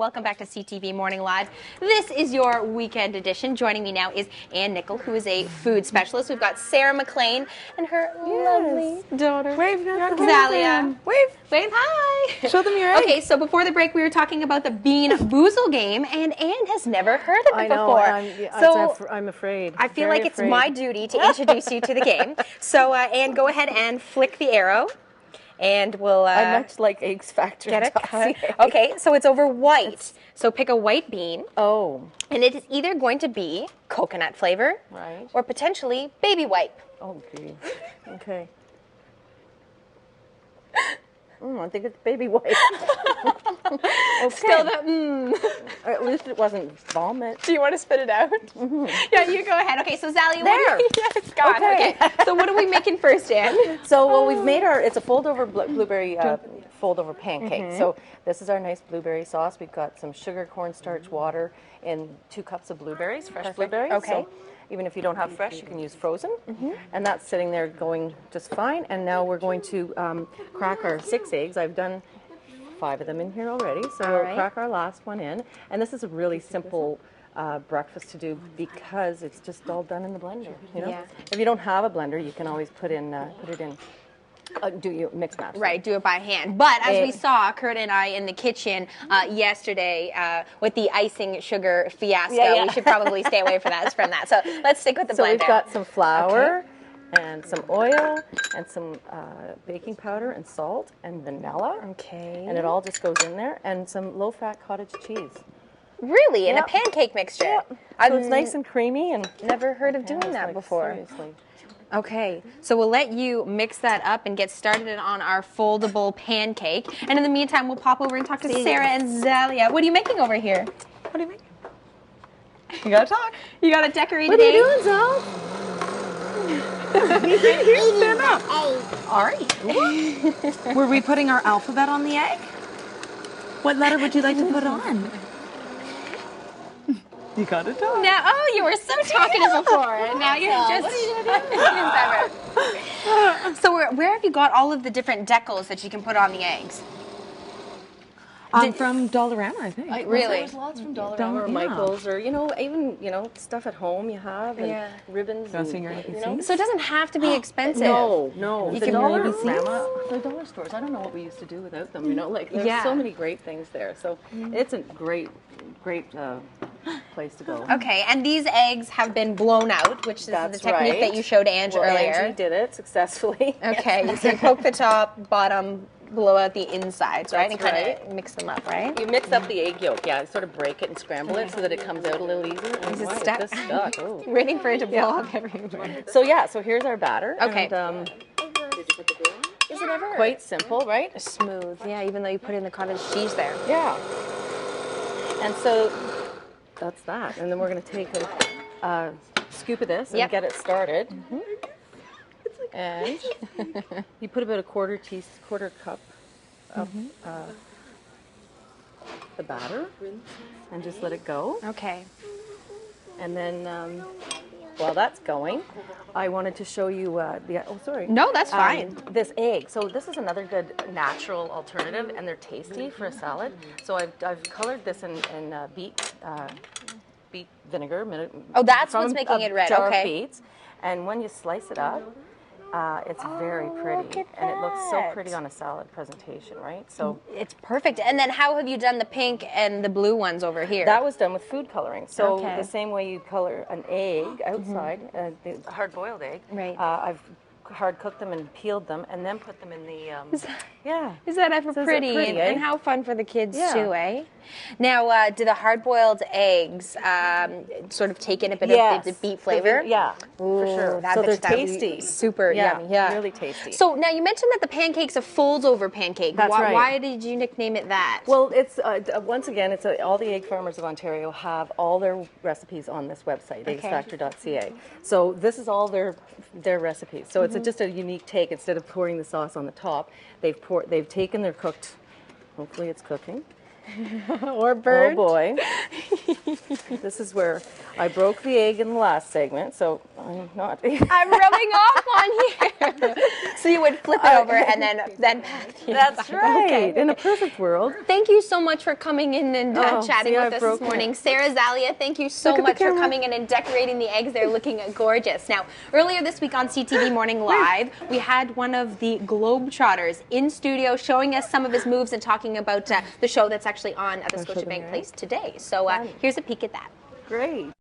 Welcome back to CTV Morning Live. This is your weekend edition. Joining me now is Ann Nickel, who is a food specialist. We've got Sarah McLean and her lovely daughter, Wave, Zalia. Wave. Wave, hi. Show them your egg. Okay, so before the break, we were talking about the Bean Boozle game, and Ann has never heard of it before. I'm afraid. I feel like it's my duty to introduce you to the game. So, Ann, go ahead and flick the arrow. And we'll I much like Eggs Factor. get it cut. Okay, so it's over white. So pick a white bean. Oh. And it is either going to be coconut flavor, Right. or potentially baby wipe. Oh, gee. Okay. I think it's baby white. Okay. Still the At least it wasn't vomit. Do you want to spit it out? Mm-hmm. Yeah, you go ahead. Okay, so Zalia, There. yeah, it's gone. Okay. So what are we making first, Ann? So well, we've made it's a fold-over blueberry fold-over pancake. Mm-hmm. So this is our nice blueberry sauce. We've got some sugar, cornstarch, water, and 2 cups of blueberries, fresh blueberries. Okay. So even if you don't have fresh, you can use frozen. Mm-hmm. And that's sitting there going just fine. And now we're going to crack our 6 eggs. I've done 5 of them in here already. So we'll crack our last one in. And this is a really simple breakfast to do because it's just all done in the blender. You know? Yeah. If you don't have a blender, you can always put it in. Do you mix match? Right, do it by hand. But as we saw, Kurt and I in the kitchen yesterday with the icing sugar fiasco, we should probably stay away from that. So let's stick with the blender. So we've got some flour and some oil and some baking powder and salt and vanilla. Okay. And it all just goes in there, and some low-fat cottage cheese. Really? In a pancake mixture? Yeah. So it's nice and creamy. And never heard of doing that before. Seriously. Okay, so we'll let you mix that up and get started on our foldable pancake. And in the meantime, we'll pop over and talk to Sarah and Zalia. What are you making over here? What are you making? You gotta talk. You got a decorated What are egg? you doing, Zal? Stand up. All right. Were we putting our alphabet on the egg? What letter would you like to put on? You gotta talk. Now, you were so talkative before, and now you're just... So where have you got all of the different decals that you can put on the eggs? From Dollarama, I think. Really? There's lots from Dollarama or Michael's, or even stuff at home you have, and ribbons. So it doesn't have to be expensive. No. You The can the dollar stores. I don't know what we used to do without them. There's so many great things there. So it's a great place to go. Okay, and these eggs have been blown out, which is the technique that you showed Ange earlier. Angie did it successfully. Okay, so you poke the top, bottom, blow out the insides, right? And That's kind of mix them up, right? You mix up the egg yolk, sort of break it and scramble it so that it comes out a little easier. Is it stuck? It's just stuck. Oh. Waiting for it to blow up everywhere. So here's our batter. Okay. And, Is it ever quite simple, right? smooth? Yeah, even though you put in the cottage cheese there. Yeah. And so that's that. And then we're going to take a scoop of this and get it started. Mm-hmm. And you put about a quarter cup of the batter and just let it go. Okay. And then while that's going, I wanted to show you No, that's fine. This egg. So this is another good natural alternative, and they're tasty for a salad. So I've colored this in beet vinegar. That's what's making it red. Jar Okay. of beets. And when you slice it up, it's very pretty, and it looks so pretty on a salad presentation, right? So it's perfect. And then how have you done the pink and the blue ones over here? that was done with food coloring. So the same way you color an egg outside, the hard-boiled egg. Right. I've hard cooked them and peeled them, and then put them in the Is that ever pretty? And how fun for the kids too, eh? Now, do the hard-boiled eggs sort of take in a bit of the beet flavor? For sure. So they're tasty. Super yummy. Yeah, really tasty. So now you mentioned that the pancake's a folds-over pancake. That's right. Why did you nickname it that? Well, it's once again, it's all the egg farmers of Ontario have all their recipes on this website, eggsfactor.ca. So this is all their recipes. So it's just a unique take. Instead of pouring the sauce on the top, they've taken their cooked. Hopefully, it's cooking. Or burnt. Oh boy! This is where I broke the egg in the last segment, so I'm not... I'm rubbing off on here. So you would flip it over and then pack the That's inside. right. Okay. In a perfect world. Thank you so much for coming in and chatting with us this morning. Sarah Zalia, thank you so much for coming in and decorating the eggs. They're looking gorgeous. Now, earlier this week on CTV Morning Live, we had one of the Globetrotters in studio showing us some of his moves and talking about the show that's actually on at the Scotiabank Place today. So here's a peek at that. Great.